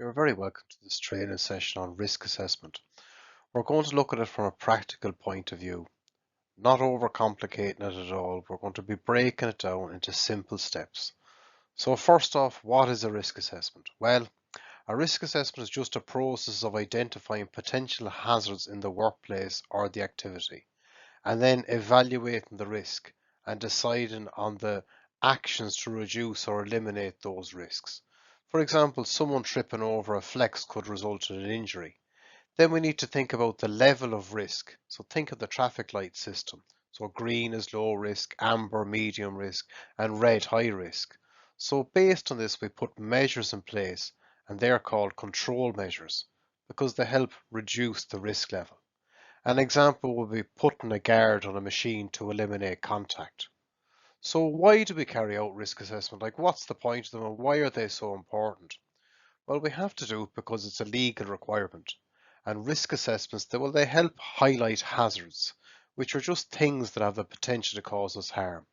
You're very welcome to this training session on risk assessment. We're going to look at it from a practical point of view, not overcomplicating it at all. We're going to be breaking it down into simple steps. So first off, what is a risk assessment? Well, a risk assessment is just a process of identifying potential hazards in the workplace or the activity, and then evaluating the risk and deciding on the actions to reduce or eliminate those risks. For example, someone tripping over a flex could result in an injury. Then we need to think about the level of risk. So think of the traffic light system. So green is low risk, amber medium risk, and red high risk. So based on this, we put measures in place, and they're called control measures because they help reduce the risk level. An example would be putting a guard on a machine to eliminate contact. So why do we carry out risk assessment? Like, what's the point of them and why are they so important? Well, we have to do it because it's a legal requirement. And risk assessments, they help highlight hazards, which are just things that have the potential to cause us harm.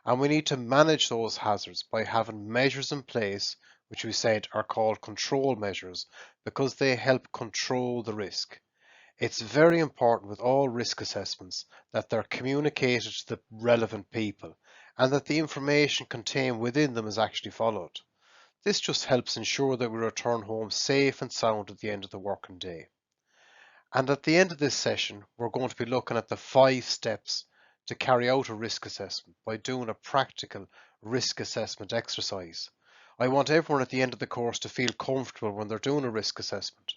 And we need to manage those hazards by having measures in place, which we said are called control measures, because they help control the risk. It's very important with all risk assessments that they're communicated to the relevant people and that the information contained within them is actually followed. This just helps ensure that we return home safe and sound at the end of the working day. And at the end of this session, we're going to be looking at the 5 steps to carry out a risk assessment by doing a practical risk assessment exercise. I want everyone at the end of the course to feel comfortable when they're doing a risk assessment.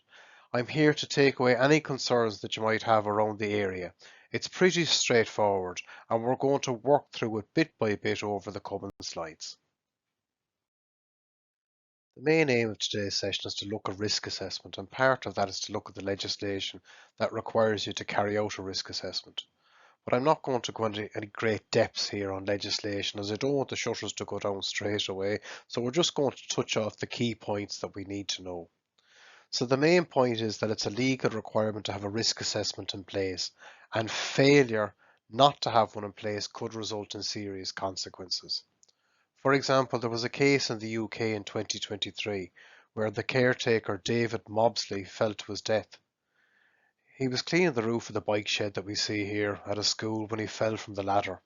I'm here to take away any concerns that you might have around the area. It's pretty straightforward, and we're going to work through it bit by bit over the coming slides. The main aim of today's session is to look at risk assessment, and part of that is to look at the legislation that requires you to carry out a risk assessment. But I'm not going to go into any great depths here on legislation, as I don't want the shutters to go down straight away, so we're just going to touch off the key points that we need to know. So the main point is that it's a legal requirement to have a risk assessment in place, and failure not to have one in place could result in serious consequences. For example, there was a case in the UK in 2023 where the caretaker David Mobsley fell to his death. He was cleaning the roof of the bike shed that we see here at a school when he fell from the ladder.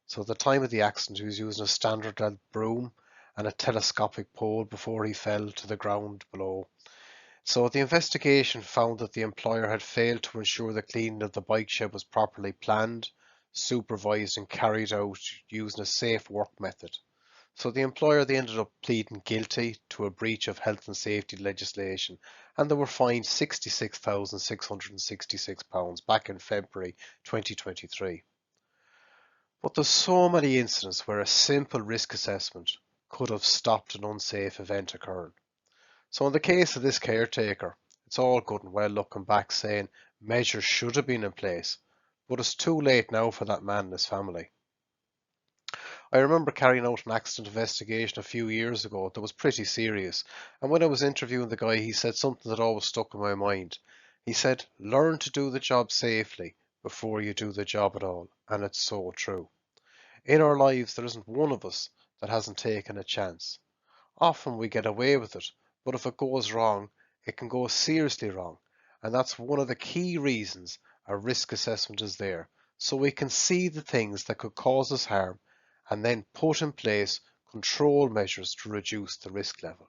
So at the time of the accident, he was using a standard broom and a telescopic pole before he fell to the ground below. So the investigation found that the employer had failed to ensure the cleaning of the bike shed was properly planned, supervised and carried out using a safe work method. So the employer, they ended up pleading guilty to a breach of health and safety legislation, and they were fined £66,666 back in February 2023. But there's so many incidents where a simple risk assessment could have stopped an unsafe event occurring. So in the case of this caretaker, it's all good and well looking back saying measures should have been in place, but it's too late now for that man and his family. I remember carrying out an accident investigation a few years ago that was pretty serious, and when I was interviewing the guy, he said something that always stuck in my mind. He said, learn to do the job safely before you do the job at all, and it's so true. In our lives, there isn't one of us that hasn't taken a chance. Often we get away with it, but if it goes wrong, it can go seriously wrong, and that's one of the key reasons a risk assessment is there, so we can see the things that could cause us harm and then put in place control measures to reduce the risk level.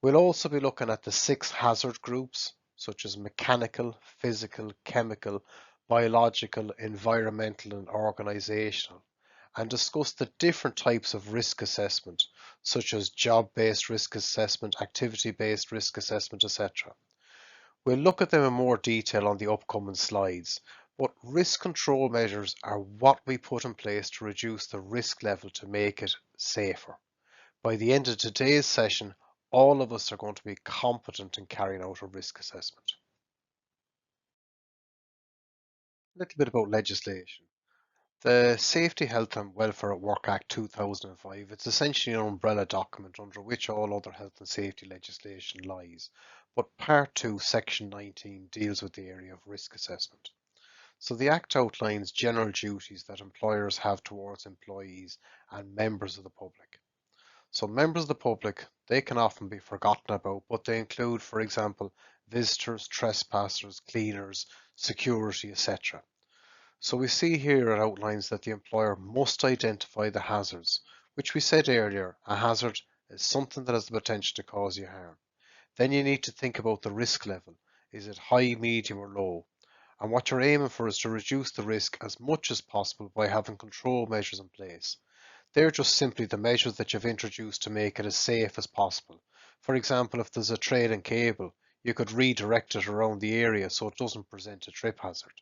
We'll also be looking at the 6 hazard groups, such as mechanical, physical, chemical, biological, environmental and organisational, and discuss the different types of risk assessment, such as job-based risk assessment, activity-based risk assessment, etc. We'll look at them in more detail on the upcoming slides, but risk control measures are what we put in place to reduce the risk level to make it safer. By the end of today's session, all of us are going to be competent in carrying out a risk assessment. A little bit about legislation. The Safety, Health and Welfare at Work Act 2005, it's essentially an umbrella document under which all other health and safety legislation lies. But Part 2, Section 19 deals with the area of risk assessment. So the Act outlines general duties that employers have towards employees and members of the public. So members of the public, they can often be forgotten about, but they include, for example, visitors, trespassers, cleaners, security, etc. So we see here it outlines that the employer must identify the hazards, which we said earlier, a hazard is something that has the potential to cause you harm. Then you need to think about the risk level. Is it high, medium or low? And what you're aiming for is to reduce the risk as much as possible by having control measures in place. They're just simply the measures that you've introduced to make it as safe as possible. For example, if there's a trailing cable, you could redirect it around the area so it doesn't present a trip hazard.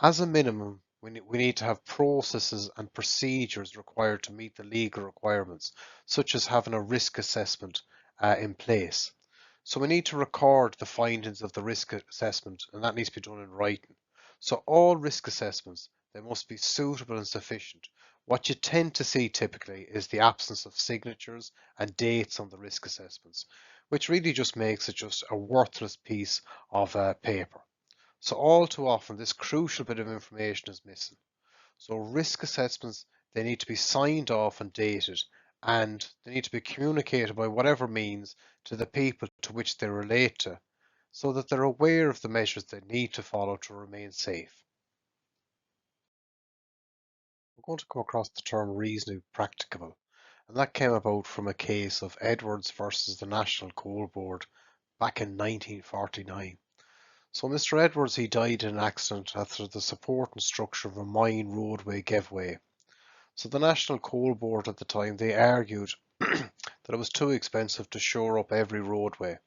As a minimum, we need to have processes and procedures required to meet the legal requirements, such as having a risk assessment in place. So we need to record the findings of the risk assessment, and that needs to be done in writing. So all risk assessments, they must be suitable and sufficient. What you tend to see typically is the absence of signatures and dates on the risk assessments, which really just makes it just a worthless piece of paper. So all too often, this crucial bit of information is missing. So risk assessments, they need to be signed off and dated, and they need to be communicated by whatever means to the people to which they relate to, so that they're aware of the measures they need to follow to remain safe. We're going to come across the term reasonably practicable, and that came about from a case of Edwards versus the National Coal Board back in 1949. So Mr. Edwards, he died in an accident after the support and structure of a mine roadway gave way. So the National Coal Board at the time, they argued that it was too expensive to shore up every roadway.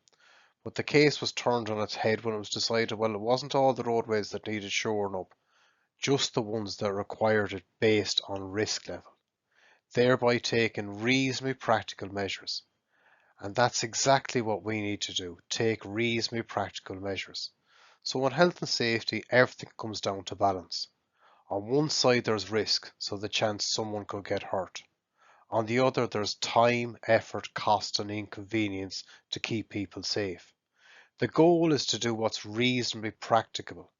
But the case was turned on its head when it was decided, well, it wasn't all the roadways that needed shoring up, just the ones that required it based on risk level, thereby taking reasonably practical measures. And that's exactly what we need to do, take reasonably practical measures. So in health and safety, everything comes down to balance. On one side there's risk, so the chance someone could get hurt. On the other there's time, effort, cost and inconvenience to keep people safe. The goal is to do what's reasonably practicable.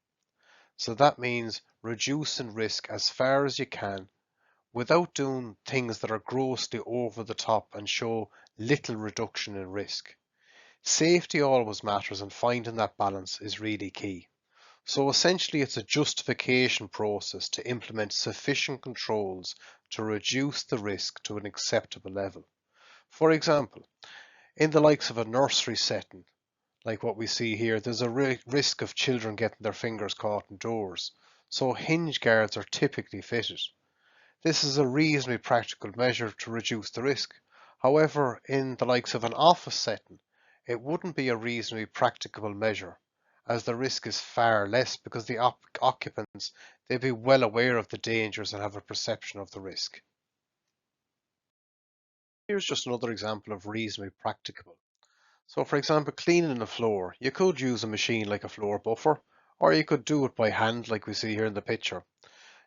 So that means reducing risk as far as you can without doing things that are grossly over the top and show little reduction in risk. Safety always matters, and finding that balance is really key. So essentially it's a justification process to implement sufficient controls to reduce the risk to an acceptable level. For example, in the likes of a nursery setting, like what we see here, there's a risk of children getting their fingers caught in doors. So hinge guards are typically fitted. This is a reasonably practical measure to reduce the risk. However, in the likes of an office setting, it wouldn't be a reasonably practicable measure, as the risk is far less because the occupants, they'd be well aware of the dangers and have a perception of the risk. Here's just another example of reasonably practicable. So for example, cleaning the floor, you could use a machine like a floor buffer, or you could do it by hand like we see here in the picture.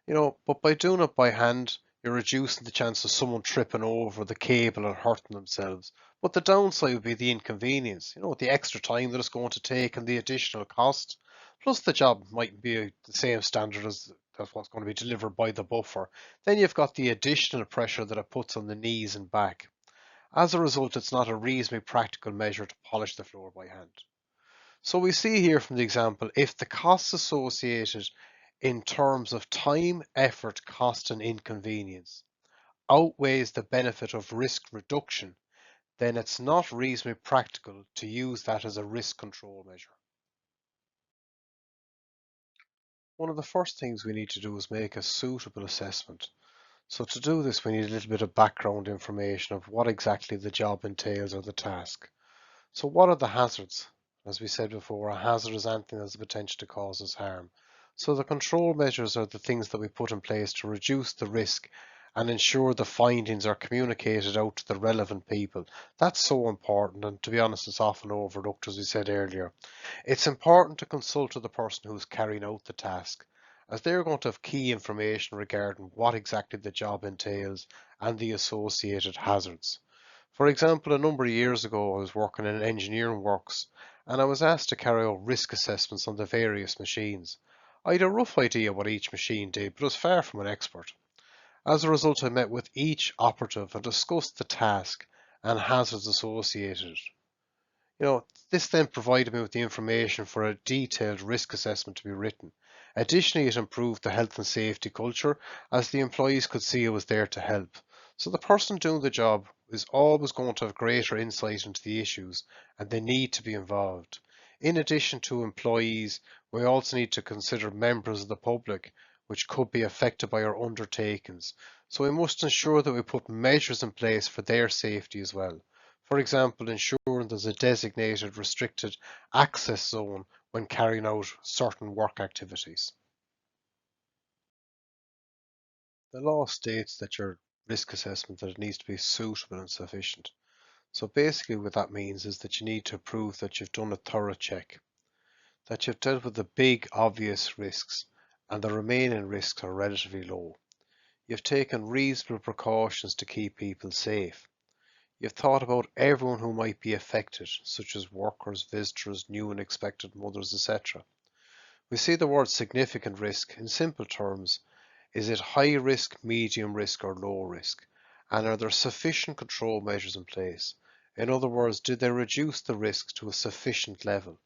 But by doing it by hand, you're reducing the chance of someone tripping over the cable and hurting themselves. But the downside would be the inconvenience, the extra time that it's going to take and the additional cost. Plus the job might be the same standard as what's going to be delivered by the buffer. Then you've got the additional pressure that it puts on the knees and back. As a result, it's not a reasonably practical measure to polish the floor by hand. So we see here from the example, if the costs associated in terms of time, effort, cost and inconvenience outweighs the benefit of risk reduction, then it's not reasonably practical to use that as a risk control measure. One of the first things we need to do is make a suitable assessment. So to do this, we need a little bit of background information of what exactly the job entails or the task. So what are the hazards? As we said before, a hazard is anything that has the potential to cause us harm. So the control measures are the things that we put in place to reduce the risk and ensure the findings are communicated out to the relevant people. That's so important, and to be honest, it's often overlooked, as we said earlier. It's important to consult with the person who's carrying out the task, as they're going to have key information regarding what exactly the job entails and the associated hazards. For example, a number of years ago, I was working in engineering works and I was asked to carry out risk assessments on the various machines. I had a rough idea what each machine did, but was far from an expert. As a result, I met with each operative and discussed the task and hazards associated. You know, this then provided me with the information for a detailed risk assessment to be written. Additionally, it improved the health and safety culture as the employees could see I was there to help. So the person doing the job is always going to have greater insight into the issues and they need to be involved. In addition to employees, we also need to consider members of the public which could be affected by our undertakings. So we must ensure that we put measures in place for their safety as well. For example, ensuring there's a designated restricted access zone when carrying out certain work activities. The law states that your risk assessment that it needs to be suitable and sufficient. So basically what that means is that you need to prove that you've done a thorough check, that you've dealt with the big obvious risks and the remaining risks are relatively low. You've taken reasonable precautions to keep people safe. You've thought about everyone who might be affected, such as workers, visitors, new and expected mothers, etc. We see the word significant risk in simple terms. Is it high risk, medium risk, or low risk? And are there sufficient control measures in place? In other words, did they reduce the risk to a sufficient level?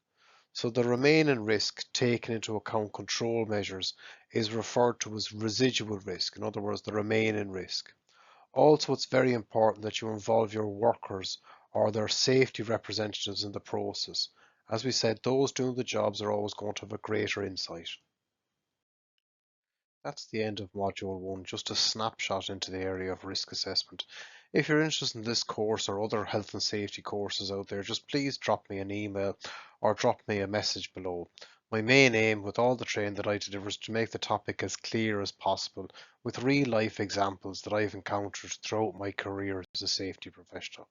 So the remaining risk taken into account control measures is referred to as residual risk, in other words, the remaining risk. Also, it's very important that you involve your workers or their safety representatives in the process. As we said, those doing the jobs are always going to have a greater insight. That's the end of Module 1, just a snapshot into the area of risk assessment. If you're interested in this course or other health and safety courses out there, just please drop me an email or drop me a message below. My main aim with all the training that I deliver is to make the topic as clear as possible with real life examples that I've encountered throughout my career as a safety professional.